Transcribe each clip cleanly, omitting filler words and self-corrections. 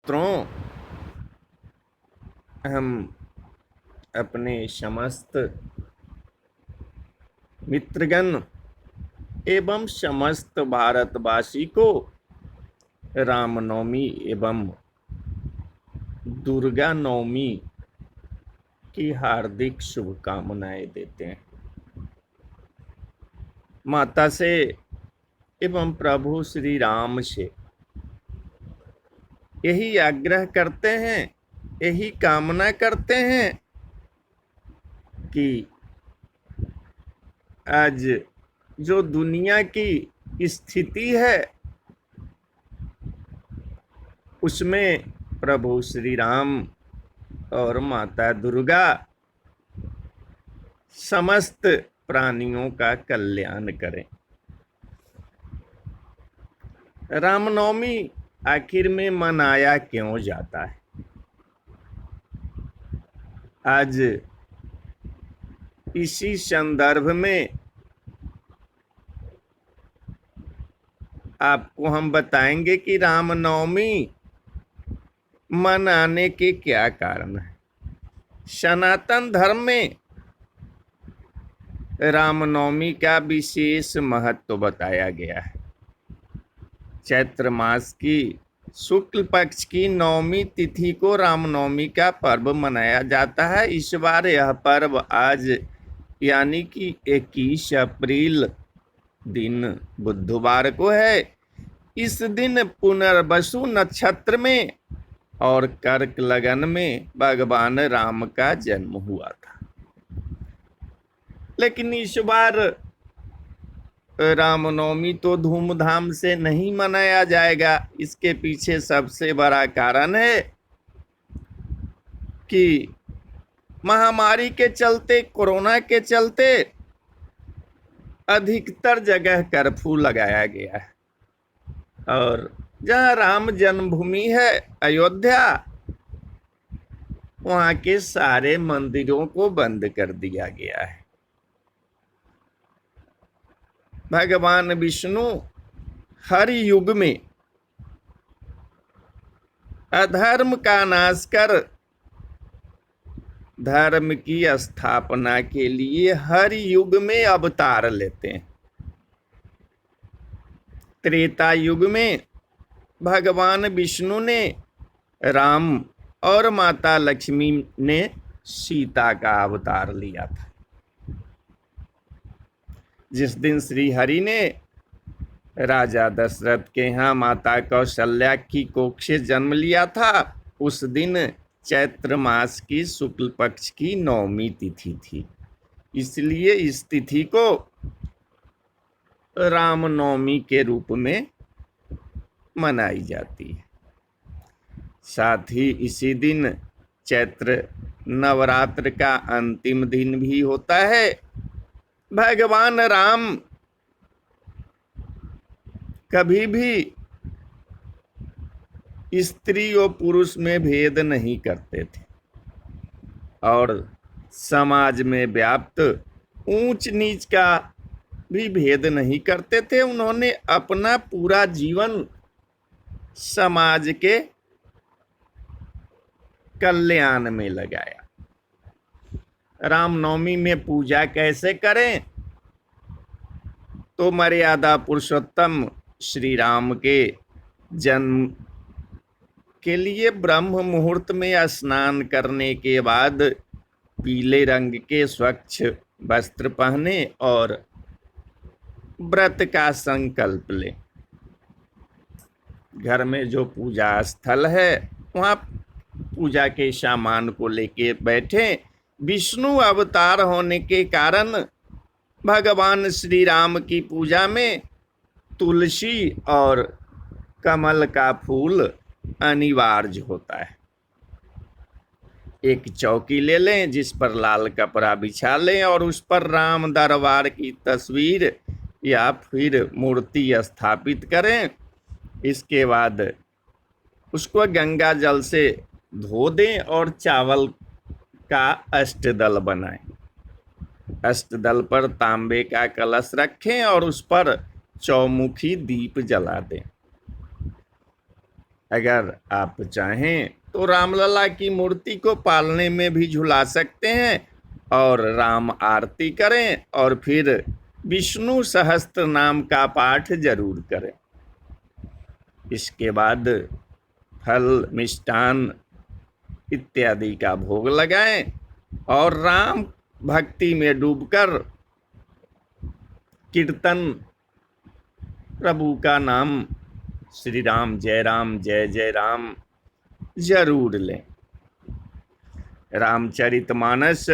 मित्रों, हम अपने समस्त मित्रगण एवं समस्त भारतवासी को रामनवमी एवं दुर्गा नवमी की हार्दिक शुभकामनाएं देते हैं। माता से एवं प्रभु श्री राम से यही आग्रह करते हैं, यही कामना करते हैं कि आज जो दुनिया की स्थिति है उसमें प्रभु श्री राम और माता दुर्गा समस्त प्राणियों का कल्याण करें। रामनवमी आखिर में मनाया क्यों जाता है? आज इसी संदर्भ में आपको हम बताएंगे कि रामनवमी मनाने के क्या कारण है। सनातन धर्म में रामनवमी का विशेष महत्व बताया गया है। चैत्र मास की शुक्ल पक्ष की नवमी तिथि को रामनवमी का पर्व मनाया जाता है। इस बार यह पर्व आज यानी कि 21 अप्रैल दिन बुधवार को है। इस दिन पुनर्वसु नक्षत्र में और कर्क लगन में भगवान राम का जन्म हुआ था। लेकिन इस बार रामनवमी तो धूमधाम से नहीं मनाया जाएगा। इसके पीछे सबसे बड़ा कारण है कि महामारी के चलते, कोरोना के चलते अधिकतर जगह कर्फ्यू लगाया गया है और जहाँ राम जन्मभूमि है अयोध्या, वहाँ के सारे मंदिरों को बंद कर दिया गया है। भगवान विष्णु हर युग में अधर्म का नाश कर धर्म की स्थापना के लिए हर युग में अवतार लेते हैं। त्रेता युग में भगवान विष्णु ने राम और माता लक्ष्मी ने सीता का अवतार लिया था। जिस दिन श्री हरि ने राजा दशरथ के यहाँ माता कौशल्या की कोख से जन्म लिया था, उस दिन चैत्र मास की शुक्ल पक्ष की नवमी तिथि थी। इसलिए इस तिथि को रामनवमी के रूप में मनाई जाती है। साथ ही इसी दिन चैत्र नवरात्र का अंतिम दिन भी होता है। भगवान राम कभी भी स्त्री और पुरुष में भेद नहीं करते थे और समाज में व्याप्त ऊंच नीच का भी भेद नहीं करते थे। उन्होंने अपना पूरा जीवन समाज के कल्याण में लगाया। रामनवमी में पूजा कैसे करें? तो मर्यादा पुरुषोत्तम श्री राम के जन्म के लिए ब्रह्म मुहूर्त में स्नान करने के बाद पीले रंग के स्वच्छ वस्त्र पहने और व्रत का संकल्प लें। घर में जो पूजा स्थल है वहाँ पूजा के सामान को लेके बैठे। विष्णु अवतार होने के कारण भगवान श्री राम की पूजा में तुलसी और कमल का फूल अनिवार्य होता है। एक चौकी ले लें जिस पर लाल कपड़ा बिछा लें और उस पर राम दरबार की तस्वीर या फिर मूर्ति स्थापित करें। इसके बाद उसको गंगा जल से धो दें और चावल का अष्टदल बनाएं। अष्टदल पर तांबे का कलश रखें और उस पर चौमुखी दीप जला दें। अगर आप चाहें तो रामलला की मूर्ति को पालने में भी झुला सकते हैं और राम आरती करें और फिर विष्णु सहस्त्र नाम का पाठ जरूर करें। इसके बाद फल, मिष्टान इत्यादि का भोग लगाएं और राम भक्ति में डूबकर कीर्तन, प्रभु का नाम श्री राम जय जय राम जरूर लें। रामचरितमानस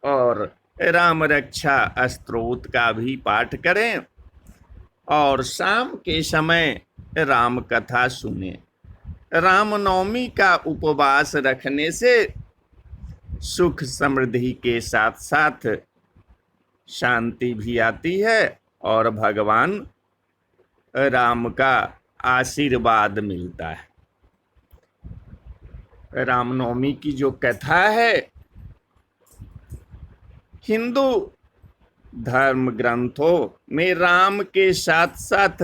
और राम रक्षा स्तोत्र का भी पाठ करें और शाम के समय राम कथा सुने। रामनवमी का उपवास रखने से सुख समृद्धि के साथ साथ शांति भी आती है और भगवान राम का आशीर्वाद मिलता है। रामनवमी की जो कथा है हिंदू धर्म ग्रंथों में राम के साथ साथ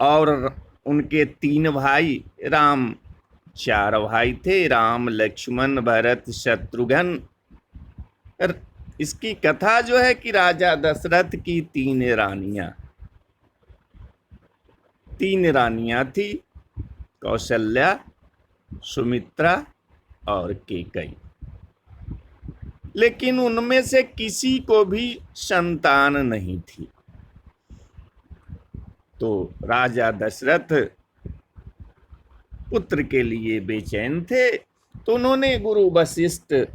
और उनके 3 भाई, राम 4 भाई थे, राम लक्ष्मण भरत शत्रुघ्न। इसकी कथा जो है कि राजा दशरथ की 3 रानियां थी, कौशल्या, सुमित्रा और कैकेयी। लेकिन उनमें से किसी को भी संतान नहीं थी। तो राजा दशरथ पुत्र के लिए बेचैन थे, तो उन्होंने गुरु वशिष्ठ के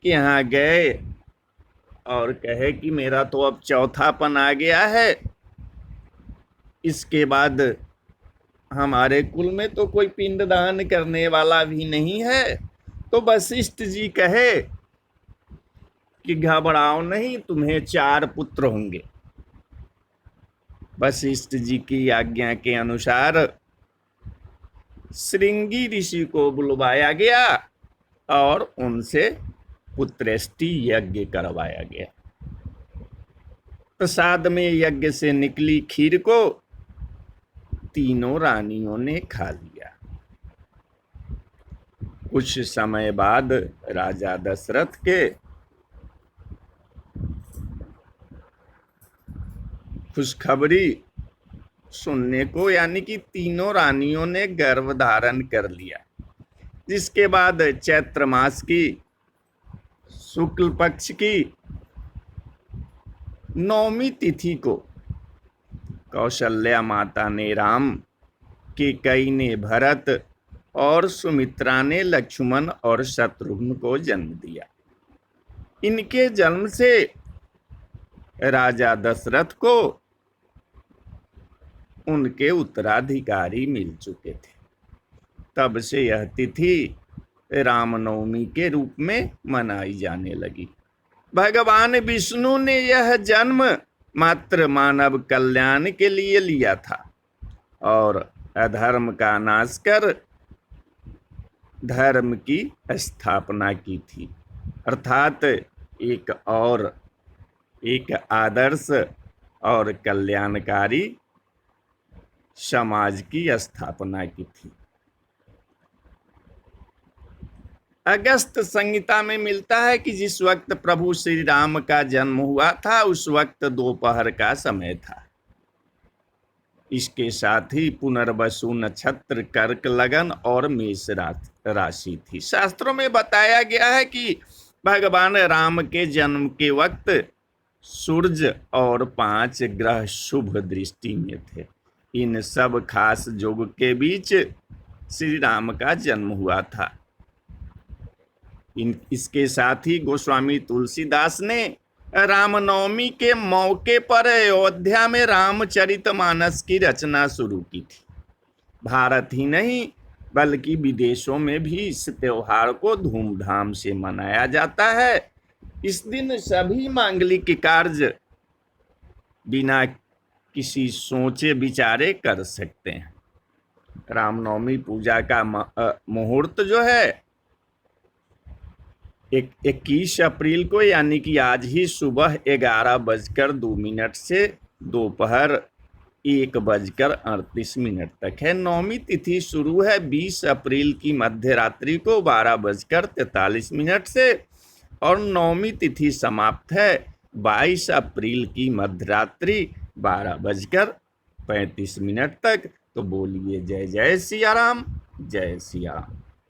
यहाँ गए और कहे कि मेरा तो अब चौथापन आ गया है, इसके बाद हमारे कुल में तो कोई पिंडदान करने वाला भी नहीं है। तो वशिष्ठ जी कहे कि घबराओ नहीं, तुम्हें 4 पुत्र होंगे। वशिष्ठ जी की आज्ञा के अनुसार श्रृंगी ऋषि को बुलवाया गया और उनसे पुत्रेष्टि यज्ञ करवाया गया। प्रसाद में यज्ञ से निकली खीर को तीनों रानियों ने खा लिया। कुछ समय बाद राजा दशरथ के खुशखबरी सुनने को, यानी कि तीनों रानियों ने गर्भ धारण कर लिया, जिसके बाद चैत्र मास की शुक्ल पक्ष की 9वीं तिथि को कौशल्या माता ने राम, कैकेयी ने भरत और सुमित्रा ने लक्ष्मण और शत्रुघ्न को जन्म दिया। इनके जन्म से राजा दशरथ को उनके उत्तराधिकारी मिल चुके थे। तब से यह तिथि रामनवमी के रूप में मनाई जाने लगी। भगवान विष्णु ने यह जन्म मात्र मानव कल्याण के लिए लिया था और अधर्म का नाश कर धर्म की स्थापना की थी, अर्थात एक आदर्श और कल्याणकारी समाज की स्थापना की थी। अगस्त संहिता में मिलता है कि जिस वक्त प्रभु श्री राम का जन्म हुआ था उस वक्त दोपहर का समय था। इसके साथ ही पुनर्वसु नक्षत्र, कर्क लगन और मेष राशि थी। शास्त्रों में बताया गया है कि भगवान राम के जन्म के वक्त सूर्य और 5 ग्रह शुभ दृष्टि में थे। इन सब खास योग के बीच श्री राम का जन्म हुआ था। इसके साथ ही गोस्वामी तुलसीदास ने रामनवमी के मौके पर अयोध्या में रामचरितमानस की रचना शुरू की थी। भारत ही नहीं बल्कि विदेशों में भी इस त्योहार को धूमधाम से मनाया जाता है। इस दिन सभी मांगलिक कार्य बिना किसी सोचे विचारे कर सकते हैं। रामनवमी पूजा का मुहूर्त जो है 21 अप्रैल को, यानी कि आज ही सुबह 11:02 से दोपहर 1:38 तक है। नौमी तिथि शुरू है 20 अप्रैल की मध्य रात्रि को 12:43 से और नौमी तिथि समाप्त है 22 अप्रैल की मध्य रात्रि 12:35 तक। तो बोलिए जय जय सिया राम, जय सिया राम।